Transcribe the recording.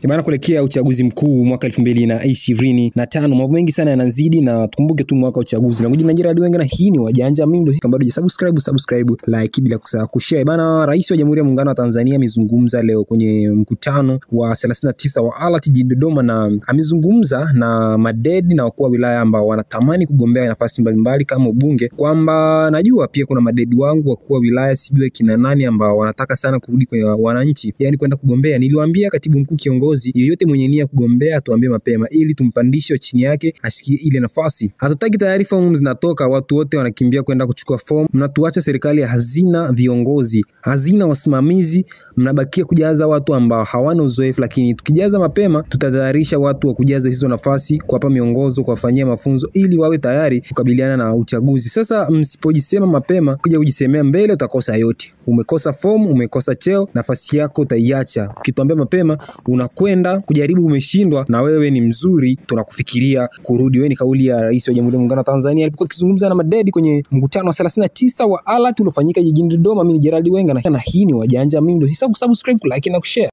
Bana, kuelekea uchaguzi mkuu mwaka 2025 mambo mengi sana yanazidi, na tukumbuke tu mwaka uchaguzi. Na mjini Gerald Wenga, na hii ni Wajanja Mindo. Kama bado subscribe, like bila kusahau kushare. Bana, Rais wa Jamhuri ya Muungano wa Tanzania amezungumza leo kwenye mkutano wa 39 wa ALAT jijini Dodoma, na amezungumza na madedi na wakuu wa wilaya ambao wanatamani kugombea nafasi mbalimbali kama ubunge, kwamba najua pia kuna madedi wangu wakuu wa wilaya, sijui kina nani ambao wanataka sana kurudi kwa wananchi, yani kwenda kugombea. Niliwaambia katibu mkuu kiongozi, yeyote mwenye nia kugombea tuambie mapema ili tumpandishe chini yake ashikie ile nafasi. Hatutaki tayari fomu zinatoka watu wote wanakimbia kwenda kuchukua fomu. Mnatuacha serikali ya hazina viongozi, hazina wasimamizi, mnabakia kujaza watu ambao hawana uzoefu. Lakini tukijaza mapema tutatayarisha watu wa kujaza hizo nafasi, kuwapa miongozo, kuwafanyia mafunzo ili wawe tayari kukabiliana na uchaguzi. Sasa msipojisema mapema kuja kujisemea mbele, utakosa yote. Umekosa fomu, umekosa cheo, nafasi yako utaiacha. Ukituambia mapema unakwenda kujaribu, umeshindwa, na wewe ni mzuri, tunakufikiria kurudi. Wewe ni kauli ya Rais wa Jamhuri ya Muungano wa Tanzania alipokuwa akizungumza na madedi kwenye mkutano wa 39 wa ALAT uliofanyika jijini Dodoma. Mimi ni Gerald Wenga, na hii ni Wajanja Mindo. Subscribe, like na kushare.